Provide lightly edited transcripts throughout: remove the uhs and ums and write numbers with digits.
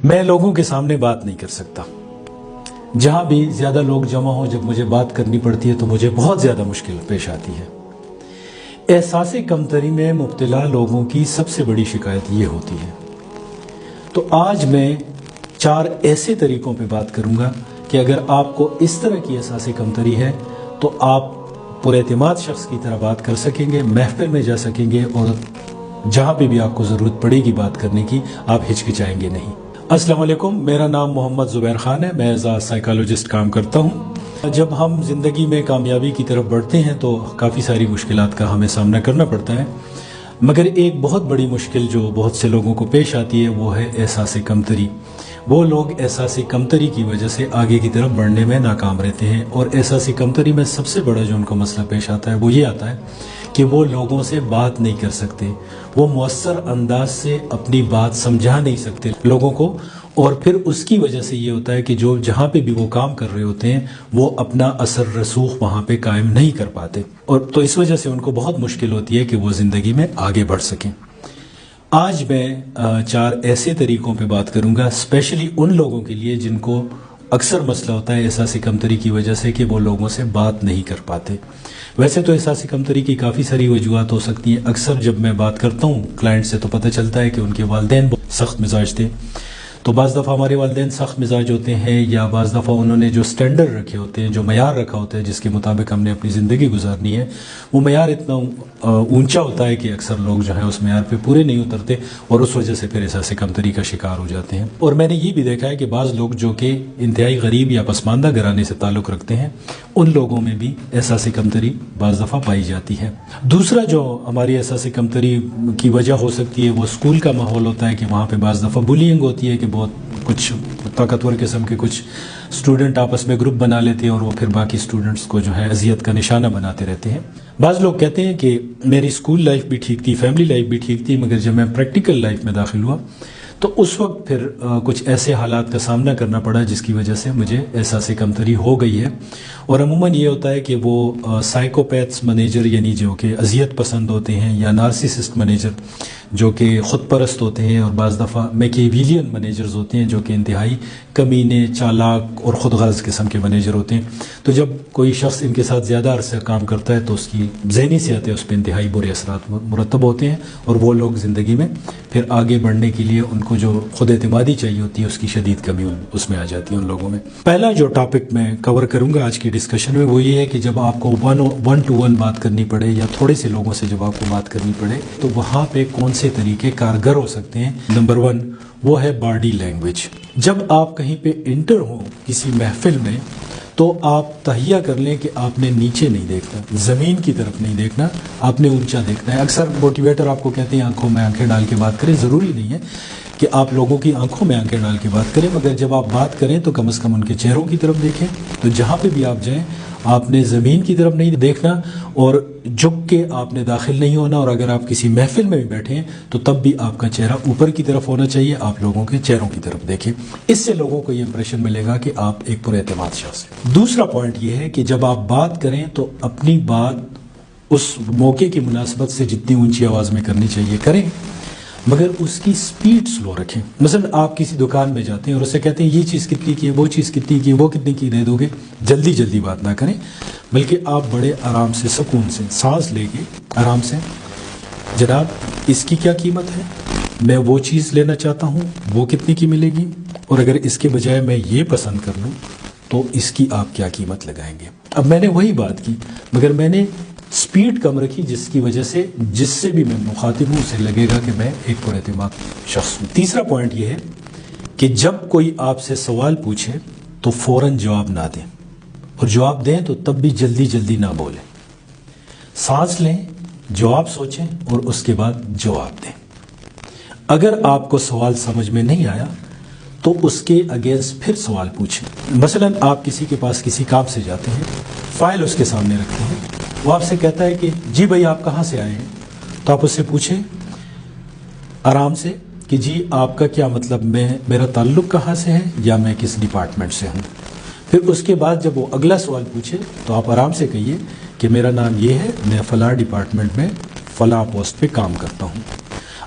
میں لوگوں کے سامنے بات نہیں کر سکتا. جہاں بھی زیادہ لوگ جمع ہوں جب مجھے بات کرنی پڑتی ہے تو مجھے بہت زیادہ مشکل پیش آتی ہے. احساس کمتری میں مبتلا لوگوں کی سب سے بڑی شکایت یہ ہوتی ہے. تو آج میں 4 ایسے طریقوں پہ بات کروں گا کہ اگر آپ کو اس طرح کی احساس کمتری ہے تو آپ پر اعتماد شخص کی طرح بات کر سکیں گے، محفل میں جا سکیں گے اور جہاں پہ بھی آپ کو ضرورت پڑے گی بات کرنے کی آپ ہچکچائیں گے نہیں. السلام علیکم، میرا نام محمد زبیر خان ہے. میں ایز اے سائیکالوجسٹ کام کرتا ہوں. جب ہم زندگی میں کامیابی کی طرف بڑھتے ہیں تو کافی ساری مشکلات کا ہمیں سامنا کرنا پڑتا ہے، مگر ایک بہت بڑی مشکل جو بہت سے لوگوں کو پیش آتی ہے وہ ہے احساس کمتری. وہ لوگ احساس کمتری کی وجہ سے آگے کی طرف بڑھنے میں ناکام رہتے ہیں، اور احساس کمتری میں سب سے بڑا جو ان کو مسئلہ پیش آتا ہے وہ یہ آتا ہے کہ وہ لوگوں سے بات نہیں کر سکتے. وہ مؤثر انداز سے اپنی بات سمجھا نہیں سکتے لوگوں کو، اور پھر اس کی وجہ سے یہ ہوتا ہے کہ جو جہاں پہ بھی وہ کام کر رہے ہوتے ہیں وہ اپنا اثر رسوخ وہاں پہ قائم نہیں کر پاتے، اور تو اس وجہ سے ان کو بہت مشکل ہوتی ہے کہ وہ زندگی میں آگے بڑھ سکیں. آج میں 4 ایسے طریقوں پہ بات کروں گا اسپیشلی ان لوگوں کے لیے جن کو اکثر مسئلہ ہوتا ہے احساس کمتری کی وجہ سے کہ وہ لوگوں سے بات نہیں کر پاتے. ویسے تو احساس کمتری کی کافی ساری وجوہات ہو سکتی ہیں. اکثر جب میں بات کرتا ہوں کلائنٹ سے تو پتہ چلتا ہے کہ ان کے والدین بہت سخت مزاج تھے. تو بعض دفعہ ہمارے والدین سخت مزاج ہوتے ہیں، یا بعض دفعہ انہوں نے جو سٹینڈرڈ رکھے ہوتے ہیں، جو معیار رکھا ہوتا ہے جس کے مطابق ہم نے اپنی زندگی گزارنی ہے، وہ معیار اتنا اونچا ہوتا ہے کہ اکثر لوگ جو ہیں اس معیار پہ پورے نہیں اترتے اور اس وجہ سے پھر احساس کمتری کا شکار ہو جاتے ہیں. اور میں نے یہ بھی دیکھا ہے کہ بعض لوگ جو کہ انتہائی غریب یا پسماندہ گھرانے سے تعلق رکھتے ہیں ان لوگوں میں بھی احساس کمتری بعض دفعہ پائی جاتی ہے. دوسرا جو ہماری احساس کمتری کی وجہ ہو سکتی ہے وہ اسکول کا ماحول ہوتا ہے کہ وہاں پہ بعض دفعہ بولینگ ہوتی ہے کہ بہت کچھ طاقتور قسم کے کچھ اسٹوڈنٹ آپس میں گروپ بنا لیتے ہیں اور وہ پھر باقی اسٹوڈنٹس کو جو ہے اذیت کا نشانہ بناتے رہتے ہیں. بعض لوگ کہتے ہیں کہ میری اسکول لائف بھی ٹھیک تھی، فیملی لائف بھی ٹھیک تھی، مگر جب میں پریکٹیکل لائف میں داخل ہوا تو اس وقت پھر کچھ ایسے حالات کا سامنا کرنا پڑا جس کی وجہ سے مجھے احساس کمتری ہو گئی ہے. اور عموماً یہ ہوتا ہے کہ وہ سائیکوپیتھس مینیجر یعنی جو کہ اذیت پسند ہوتے ہیں، یا نارسسسٹ مینیجر جو کہ خود پرست ہوتے ہیں، اور بعض دفعہ میکیویلین مینیجرز ہوتے ہیں جو کہ انتہائی کمینے، چالاک اور خود غرض قسم کے مینیجر ہوتے ہیں. تو جب کوئی شخص ان کے ساتھ زیادہ عرصہ کام کرتا ہے تو اس کی ذہنی صحت ہے اس پہ انتہائی برے اثرات مرتب ہوتے ہیں، اور وہ لوگ زندگی میں پھر آگے بڑھنے کے لیے ان کو جو خود اعتمادی چاہیے ہوتی ہے اس کی شدید کمی اس میں آ جاتی ہے ان لوگوں میں. پہلا جو ٹاپک میں کور کروں گا آج کی ڈسکشن میں وہ یہ ہے کہ جب آپ کو 1-to-1 بات کرنی پڑے یا تھوڑے سے لوگوں سے جب آپ کو بات کرنی پڑے تو وہاں پہ کون سے طریقے کارگر ہو سکتے ہیں. نمبر 1 وہ ہے باڈی لینگویج. جب آپ کہیں پہ انٹر ہوں کسی محفل میں تو آپ تہیہ کر لیں کہ آپ نے نیچے نہیں دیکھنا، زمین کی طرف نہیں دیکھنا، آپ نے اونچا دیکھنا ہے. اکثر موٹیویٹر آپ کو کہتے ہیں آنکھوں میں آنکھیں ڈال کے بات کریں. ضروری نہیں ہے کہ آپ لوگوں کی آنکھوں میں آنکھیں ڈال کے بات کریں، مگر جب آپ بات کریں تو کم از کم ان کے چہروں کی طرف دیکھیں. تو جہاں پہ بھی آپ جائیں آپ نے زمین کی طرف نہیں دیکھنا اور جھک کے آپ نے داخل نہیں ہونا. اور اگر آپ کسی محفل میں بھی بیٹھے ہیں تو تب بھی آپ کا چہرہ اوپر کی طرف ہونا چاہیے، آپ لوگوں کے چہروں کی طرف دیکھیں. اس سے لوگوں کو یہ امپریشن ملے گا کہ آپ ایک پر اعتماد شخص ہیں. دوسرا پوائنٹ یہ ہے کہ جب آپ بات کریں تو اپنی بات اس موقع کی مناسبت سے جتنی اونچی آواز میں کرنی چاہیے کریں، مگر اس کی سپیڈ سلو رکھیں. مثلا آپ کسی دکان میں جاتے ہیں اور اسے کہتے ہیں یہ چیز کتنی کی ہے، وہ چیز کتنی کی ہے، وہ کتنی کی دے دو گے. جلدی جلدی بات نہ کریں، بلکہ آپ بڑے آرام سے سکون سے سانس لے کے آرام سے، جناب اس کی کیا قیمت ہے، میں وہ چیز لینا چاہتا ہوں، وہ کتنی کی ملے گی، اور اگر اس کے بجائے میں یہ پسند کر لوں تو اس کی آپ کیا قیمت لگائیں گے. اب میں نے وہی بات کی مگر میں نے سپیڈ کم رکھی جس کی وجہ سے جس سے بھی میں مخاطب ہوں اسے لگے گا کہ میں ایک پر اعتماد شخص ہوں. تیسرا پوائنٹ یہ ہے کہ جب کوئی آپ سے سوال پوچھے تو فوراً جواب نہ دیں، اور جواب دیں تو تب بھی جلدی جلدی نہ بولیں. سانس لیں، جواب سوچیں اور اس کے بعد جواب دیں. اگر آپ کو سوال سمجھ میں نہیں آیا تو اس کے اگینسٹ پھر سوال پوچھیں. مثلا آپ کسی کے پاس کسی کام سے جاتے ہیں، فائل اس کے سامنے رکھتے ہیں، وہ آپ سے کہتا ہے کہ جی بھائی آپ کہاں سے آئے ہیں، تو آپ اس سے پوچھیں آرام سے کہ جی آپ کا کیا مطلب، میرا تعلق کہاں سے ہے یا میں کس ڈپارٹمنٹ سے ہوں. پھر اس کے بعد جب وہ اگلا سوال پوچھے تو آپ آرام سے کہیے کہ میرا نام یہ ہے، میں فلاں ڈپارٹمنٹ میں فلاں پوسٹ پہ کام کرتا ہوں.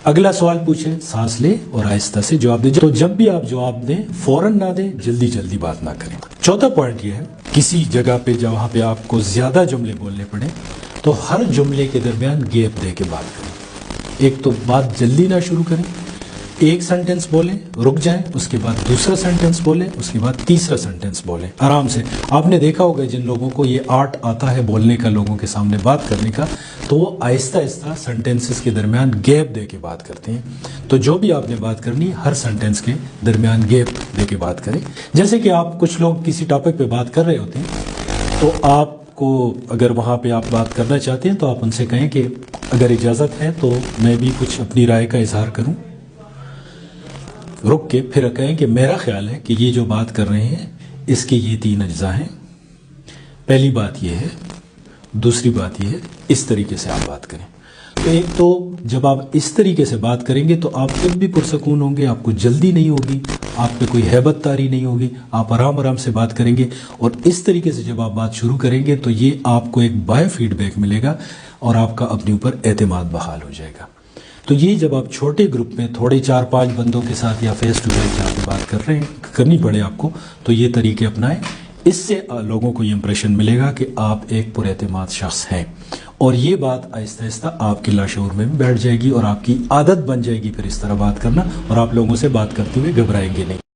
اگلا سوال پوچھیں، سانس لیں اور آہستہ سے جواب دیں۔ تو جب بھی آپ جواب دیں فوراً نہ دیں، جلدی جلدی بات نہ کریں۔ چوتھا پوائنٹ یہ ہے، کسی جگہ پہ جہاں پہ آپ کو زیادہ جملے بولنے پڑے تو ہر جملے کے درمیان گیپ دے کے بات کریں۔ ایک تو بات جلدی نہ شروع کریں، ایک سنٹنس بولیں، رک جائیں، اس کے بعد دوسرا سنٹنس بولیں، اس کے بعد تیسرا سنٹنس بولیں، آرام سے۔ آپ نے دیکھا ہوگا جن لوگوں کو یہ آرٹ آتا ہے بولنے کا، لوگوں کے سامنے بات کرنے کا، تو وہ آہستہ آہستہ سنٹنسز کے درمیان گیپ دے کے بات کرتے ہیں۔ تو جو بھی آپ نے بات کرنی، ہر سنٹنس کے درمیان گیپ دے کے بات کریں۔ جیسے کہ آپ کچھ لوگ کسی ٹاپک پہ بات کر رہے ہوتے ہیں، تو آپ کو اگر وہاں پہ آپ بات کرنا چاہتے ہیں تو آپ ان سے کہیں کہ اگر اجازت ہے تو میں بھی کچھ اپنی رائے کا اظہار کروں، رک کے پھر کہیں کہ میرا خیال ہے کہ یہ جو بات کر رہے ہیں اس کے یہ 3 اجزاء ہیں، پہلی بات یہ ہے، دوسری بات یہ ہے، اس طریقے سے آپ بات کریں۔ تو ایک تو جب آپ اس طریقے سے بات کریں گے تو آپ خود بھی پرسکون ہوں گے، آپ کو جلدی نہیں ہوگی، آپ پہ کوئی ہیبت طاری نہیں ہوگی، آپ آرام آرام سے بات کریں گے۔ اور اس طریقے سے جب آپ بات شروع کریں گے تو یہ آپ کو ایک بایو فیڈ بیک ملے گا اور آپ کا اپنے اوپر اعتماد بحال ہو جائے گا۔ تو یہ جب آپ چھوٹے گروپ میں تھوڑے 4-5 بندوں کے ساتھ یا فیس ٹو فیس جہاں پہ بات کر رہے ہیں، کرنی پڑے آپ کو، تو یہ طریقے اپنائیں۔ اس سے لوگوں کو یہ امپریشن ملے گا کہ آپ ایک پر اعتماد شخص ہیں، اور یہ بات آہستہ آہستہ آپ کے لاشعور میں بھی بیٹھ جائے گی اور آپ کی عادت بن جائے گی پھر اس طرح بات کرنا، اور آپ لوگوں سے بات کرتے ہوئے گھبرائیں گے نہیں۔